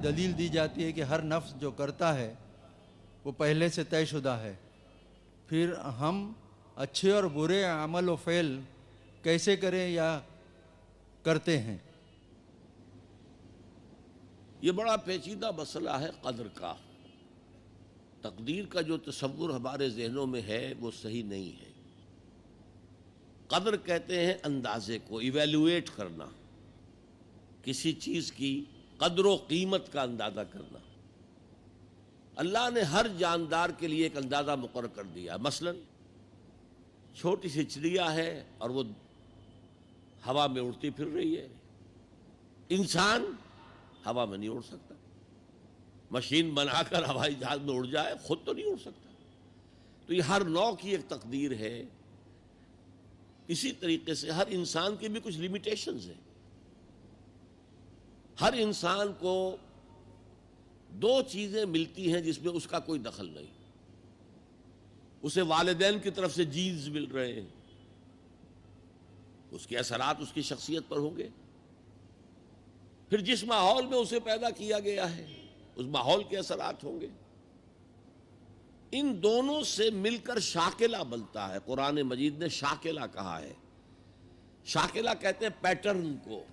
دلیل دی جاتی ہے کہ ہر نفس جو کرتا ہے وہ پہلے سے طے شدہ ہے، پھر ہم اچھے اور برے عمل و فعل کیسے کریں یا کرتے ہیں؟ یہ بڑا پیچیدہ مسئلہ ہے قدر کا۔ تقدیر کا جو تصور ہمارے ذہنوں میں ہے وہ صحیح نہیں ہے۔ قدر کہتے ہیں اندازے کو، ایویلویٹ کرنا، کسی چیز کی قدر و قیمت کا اندازہ کرنا۔ اللہ نے ہر جاندار کے لیے ایک اندازہ مقرر کر دیا۔ مثلا چھوٹی سی چڑیا ہے اور وہ ہوا میں اڑتی پھر رہی ہے، انسان ہوا میں نہیں اڑ سکتا۔ مشین بنا کر ہوائی جہاز میں اڑ جائے، خود تو نہیں اڑ سکتا۔ تو یہ ہر نوع کی ایک تقدیر ہے۔ اسی طریقے سے ہر انسان کی بھی کچھ لیمیٹیشنز ہیں۔ ہر انسان کو دو چیزیں ملتی ہیں جس میں اس کا کوئی دخل نہیں۔ اسے والدین کی طرف سے جینز مل رہے ہیں، اس کے اثرات اس کی شخصیت پر ہوں گے۔ پھر جس ماحول میں اسے پیدا کیا گیا ہے اس ماحول کے اثرات ہوں گے۔ ان دونوں سے مل کر شاکلہ بنتا ہے۔ قرآن مجید نے شاکلہ کہا ہے۔ شاکلہ کہتے ہیں پیٹرن کو۔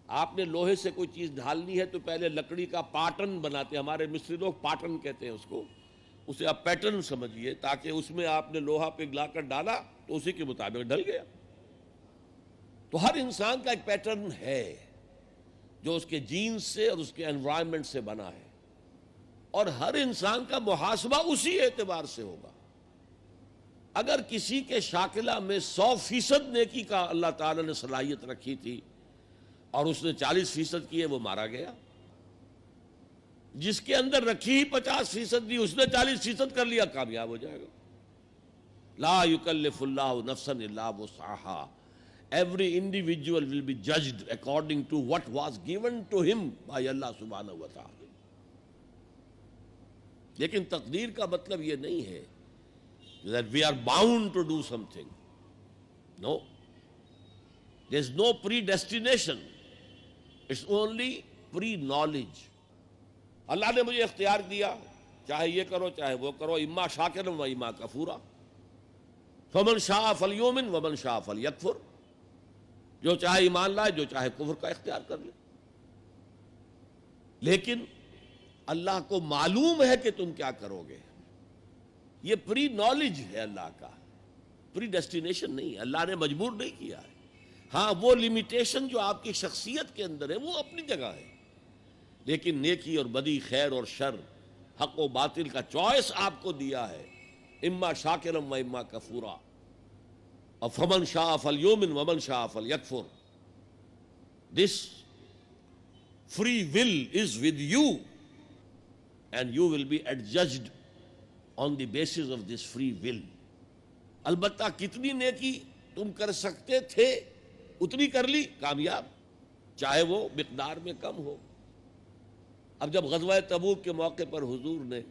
آپ نے لوہے سے کوئی چیز ڈھالنی ہے تو پہلے لکڑی کا پاٹن بناتے ہیں، ہمارے مصری لوگ پاٹن کہتے ہیں اس کو۔ اسے آپ پیٹرن سمجھیے، تاکہ اس میں آپ نے لوہا پگھلا کر ڈالا تو اسی کے مطابق ڈھل گیا۔ تو ہر انسان کا ایک پیٹرن ہے جو اس کے جینز سے اور اس کے انوائرمنٹ سے بنا ہے، اور ہر انسان کا محاسبہ اسی اعتبار سے ہوگا۔ اگر کسی کے شاکلہ میں 100% نیکی کا اللہ تعالیٰ نے صلاحیت رکھی تھی اور اس نے 40% کی ہے، وہ مارا گیا۔ جس کے اندر رکھی ہی 50% دی، اس نے 40% کر لیا، کامیاب ہو جائے گا۔ لا یکلف اللہ نفسا الا وسعہا۔ Every individual will be judged according to what was given to him by Allah subhanahu wa ta'ala۔ لیکن تقدیر کا مطلب یہ نہیں ہے that we are bound to do something. No. There is no predestination. It's only pre-knowledge۔ اللہ نے مجھے اختیار دیا، چاہے یہ کرو چاہے وہ کرو، اما شاکرا و اما کفورا، فمن شاء فلیؤمن ومن شاء فلیکفر۔ جو چاہے ایمان لائے، جو چاہے کفر کا اختیار کر لے۔ لیکن اللہ کو معلوم ہے کہ تم کیا کرو گے۔ یہ پری نالج ہے اللہ کا، پری ڈیسٹینیشن نہیں ہے۔ اللہ نے مجبور نہیں کیا ہے۔ ہاں، وہ لمیٹیشن جو آپ کی شخصیت کے اندر ہے وہ اپنی جگہ ہے، لیکن نیکی اور بدی، خیر اور شر، حق و باطل کا چوائس آپ کو دیا ہے، اما شاکرم و اما کفورا۔ فمن شاء فلیؤمن ومن شاء فلیکفر۔ This free will is with you and you will be adjudged on the basis of this free will۔ البتہ کتنی نیکی تم کر سکتے تھے اتنی کر لی، کامیاب، چاہے وہ مقدار میں کم ہو۔ اب جب غزوہ تبوک کے موقع پر حضور نے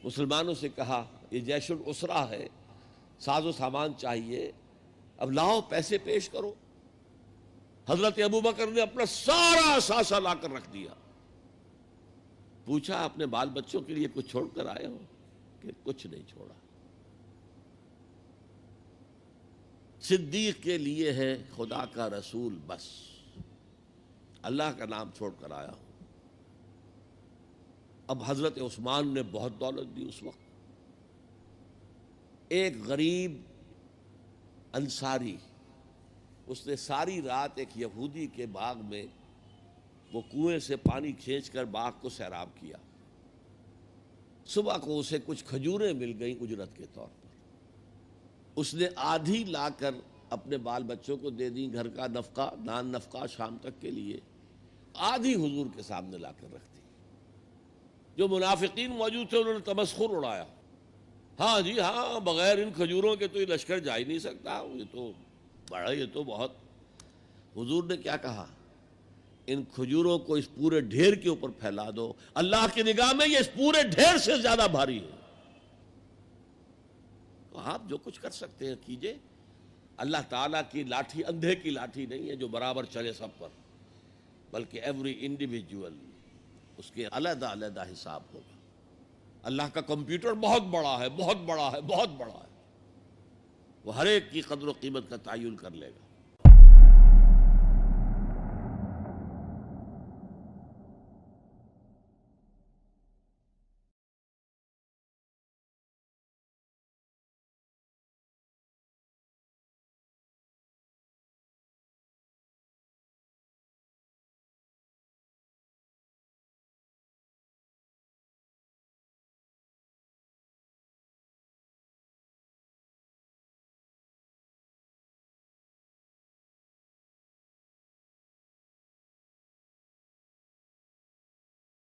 مسلمانوں سے کہا یہ جیش العسرہ ہے، ساز و سامان چاہیے، اب لاؤ پیسے پیش کرو، حضرت ابوبکر نے اپنا سارا اثاثہ لا کر رکھ دیا۔ پوچھا اپنے بال بچوں کے لیے کچھ چھوڑ کر آئے ہو؟ کہ کچھ نہیں چھوڑا۔ صدیق کے لیے ہے خدا کا رسول، بس اللہ کا نام چھوڑ کر آیا ہوں۔ اب حضرت عثمان نے بہت دولت دی اس وقت۔ ایک غریب انصاری، اس نے ساری رات ایک یہودی کے باغ میں وہ کنویں سے پانی کھینچ کر باغ کو سیراب کیا۔ صبح کو اسے کچھ کھجوریں مل گئیں اجرت کے طور پر۔ اس نے آدھی لا کر اپنے بال بچوں کو دے دی، گھر کا نفقہ، نان نفقہ شام تک کے لیے، آدھی حضور کے سامنے لا کر رکھ دی۔ جو منافقین موجود تھے انہوں نے تمسخر اڑایا، ہاں جی ہاں، بغیر ان کھجوروں کے تو یہ لشکر جا ہی نہیں سکتا، یہ تو بڑا، یہ تو بہت۔ حضور نے کیا کہا؟ ان کھجوروں کو اس پورے ڈھیر کے اوپر پھیلا دو، اللہ کی نگاہ میں یہ اس پورے ڈھیر سے زیادہ بھاری ہے۔ تو آپ جو کچھ کر سکتے ہیں کیجئے۔ اللہ تعالیٰ کی لاٹھی اندھے کی لاٹھی نہیں ہے جو برابر چلے سب پر، بلکہ ایوری انڈیویجول اس کے علیحدہ علیحدہ حساب ہوگا. اللہ کا کمپیوٹر بہت بڑا ہے، بہت بڑا ہے، بہت بڑا ہے. وہ ہر ایک کی قدر و قیمت کا تعین کر لے گا.